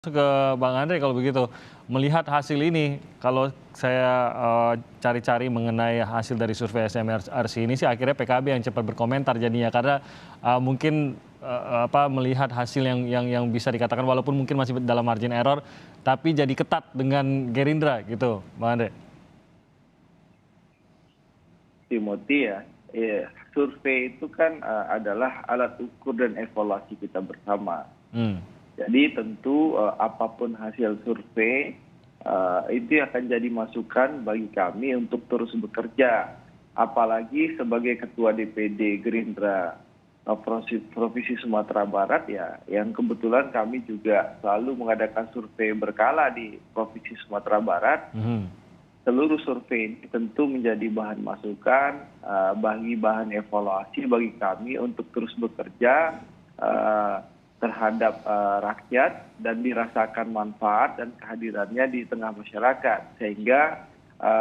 Ke Bang Andre kalau begitu. Melihat hasil ini, kalau saya cari-cari mengenai hasil dari survei SMRC ini sih akhirnya PKB yang cepat berkomentar jadinya karena mungkin melihat hasil yang bisa dikatakan walaupun mungkin masih dalam margin error, tapi jadi ketat dengan Gerindra gitu, Bang Andre. Timothy ya, survei itu kan adalah alat ukur dan evaluasi kita bersama. Jadi tentu apapun hasil survei itu akan jadi masukan bagi kami untuk terus bekerja. Apalagi sebagai Ketua DPD Gerindra Provinsi Sumatera Barat ya, yang kebetulan kami juga selalu mengadakan survei berkala di Provinsi Sumatera Barat. Seluruh survei ini tentu menjadi bahan masukan, bagi bahan evaluasi bagi kami untuk terus bekerja terhadap rakyat dan dirasakan manfaat dan kehadirannya di tengah masyarakat. Sehingga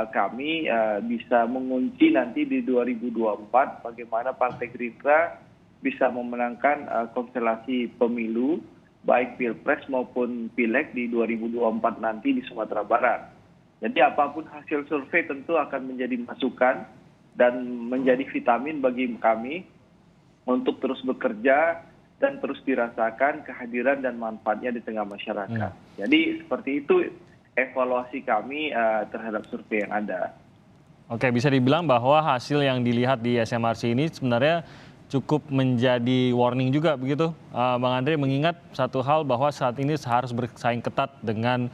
kami bisa mengunci nanti di 2024 bagaimana Partai Gerindra bisa memenangkan konstelasi pemilu, baik Pilpres maupun Pileg di 2024 nanti di Sumatera Barat. Jadi apapun hasil survei tentu akan menjadi masukan dan menjadi vitamin bagi kami untuk terus bekerja dan terus dirasakan kehadiran dan manfaatnya di tengah masyarakat. Jadi seperti itu evaluasi kami terhadap survei yang ada. Oke, bisa dibilang bahwa hasil yang dilihat di SMRC ini sebenarnya cukup menjadi warning juga begitu, Bang Andre, mengingat satu hal bahwa saat ini harus bersaing ketat dengan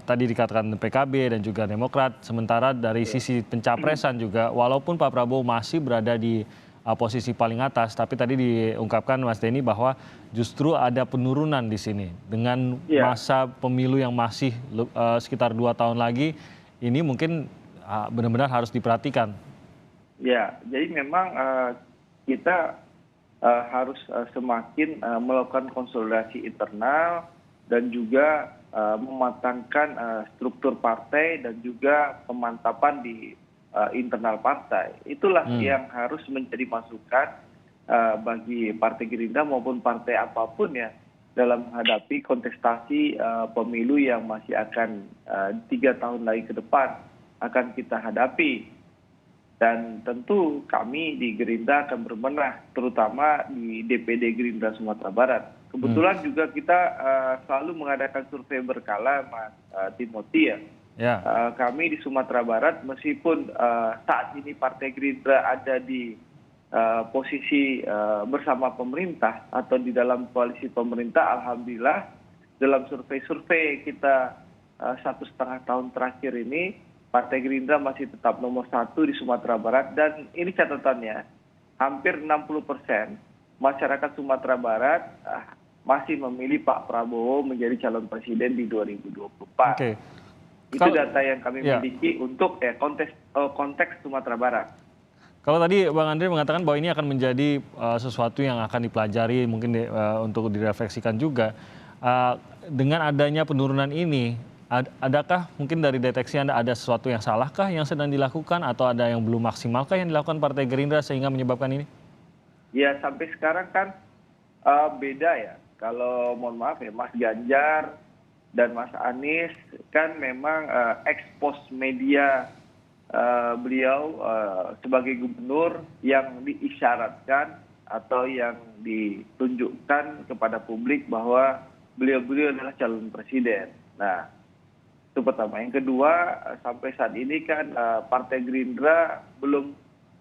tadi dikatakan PKB dan juga Demokrat, sementara dari sisi pencapresan juga, walaupun Pak Prabowo masih berada di posisi paling atas, tapi tadi diungkapkan Mas Denny bahwa justru ada penurunan di sini dengan masa pemilu yang masih sekitar 2 tahun lagi, ini mungkin benar-benar harus diperhatikan. Ya, jadi memang kita harus semakin melakukan konsolidasi internal dan juga mematangkan struktur partai dan juga pemantapan di internal partai. Itulah yang harus menjadi masukan bagi Partai Gerindra maupun partai apapun ya dalam menghadapi kontestasi pemilu yang masih akan 3 tahun lagi ke depan akan kita hadapi. Dan tentu kami di Gerindra akan berbenah, terutama di DPD Gerindra Sumatera Barat. Kebetulan juga kita selalu mengadakan survei berkala, Mas Timothy ya. Kami di Sumatera Barat, meskipun saat ini Partai Gerindra ada di posisi bersama pemerintah atau di dalam koalisi pemerintah, alhamdulillah dalam survei-survei kita 1,5 tahun terakhir ini, Partai Gerindra masih tetap nomor 1 di Sumatera Barat, dan ini catatannya, hampir 60% masyarakat Sumatera Barat masih memilih Pak Prabowo menjadi calon presiden di 2024. Itu data yang kami miliki untuk konteks Sumatera Barat. Kalau tadi Bang Andre mengatakan bahwa ini akan menjadi sesuatu yang akan dipelajari, mungkin untuk direfleksikan juga. Dengan adanya penurunan ini, adakah mungkin dari deteksi Anda ada sesuatu yang salahkah yang sedang dilakukan atau ada yang belum maksimalkah yang dilakukan Partai Gerindra sehingga menyebabkan ini? Ya, sampai sekarang kan beda ya. Kalau mohon maaf ya, Mas Ganjar dan Mas Anies kan memang ekspos media beliau sebagai gubernur yang diisyaratkan atau yang ditunjukkan kepada publik bahwa beliau adalah calon presiden. Nah, itu pertama. Yang kedua, sampai saat ini kan Partai Gerindra belum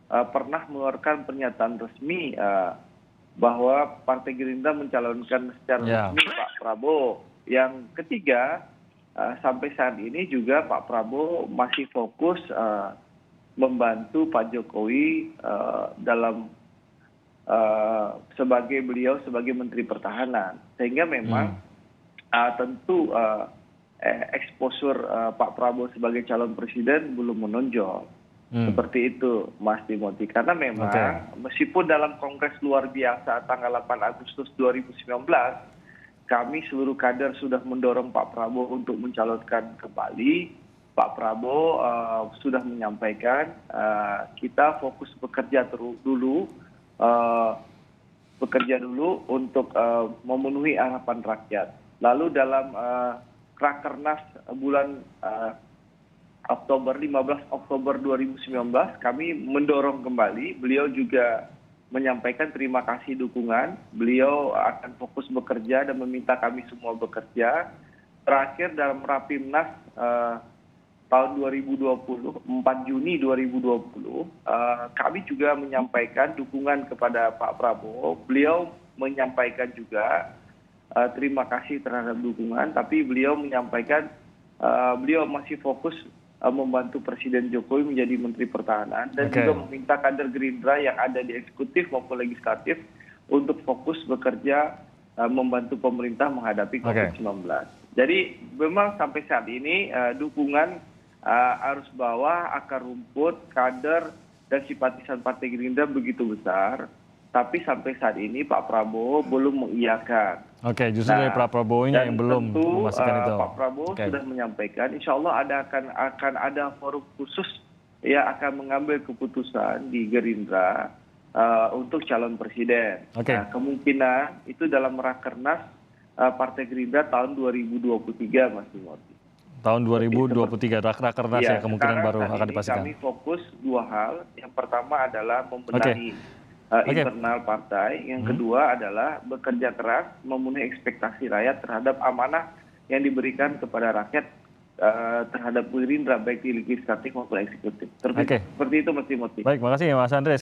pernah mengeluarkan pernyataan resmi bahwa Partai Gerindra mencalonkan secara resmi Pak Prabowo. Yang ketiga, sampai saat ini juga Pak Prabowo masih fokus membantu Pak Jokowi dalam beliau sebagai Menteri Pertahanan. Sehingga memang tentu eksposur Pak Prabowo sebagai calon presiden belum menonjol. Seperti itu, Mas Timothy. Karena memang meskipun dalam kongres luar biasa tanggal 8 Agustus 2019, kami seluruh kader sudah mendorong Pak Prabowo untuk mencalonkan kembali. Pak Prabowo sudah menyampaikan kita fokus bekerja dulu untuk memenuhi harapan rakyat. Lalu dalam Rakernas bulan Oktober, 15 Oktober 2019, kami mendorong kembali. Beliau juga menyampaikan terima kasih dukungan. Beliau akan fokus bekerja dan meminta kami semua bekerja. Terakhir dalam Rapimnas tahun 2020, 4 Juni 2020, kami juga menyampaikan dukungan kepada Pak Prabowo. Beliau menyampaikan juga terima kasih terhadap dukungan, tapi beliau menyampaikan beliau masih fokus membantu Presiden Jokowi menjadi Menteri Pertahanan dan juga meminta kader Gerindra yang ada di eksekutif maupun legislatif untuk fokus bekerja membantu pemerintah menghadapi COVID-19. Jadi memang sampai saat ini dukungan arus bawah, akar rumput, kader dan simpatisan Partai Gerindra begitu besar, tapi sampai saat ini Pak Prabowo belum mengiyakan. Oke, justru dari Pak Prabowo-nya yang belum memastikan itu. Pak Prabowo sudah menyampaikan, insya Allah akan ada forum khusus yang akan mengambil keputusan di Gerindra untuk calon presiden. Nah, kemungkinan itu dalam Rakernas Partai Gerindra tahun 2023, Mas Timothy. Tahun 2023, Rakernas ya kemungkinan baru akan dipastikan. Kami fokus dua hal. Yang pertama adalah membenahi internal partai. Yang kedua adalah bekerja keras memenuhi ekspektasi rakyat terhadap amanah yang diberikan kepada rakyat terhadap Gerindra baik di legislatif maupun eksekutif. Seperti itu Mas Timothy. Baik, makasih ya Mas Andreas.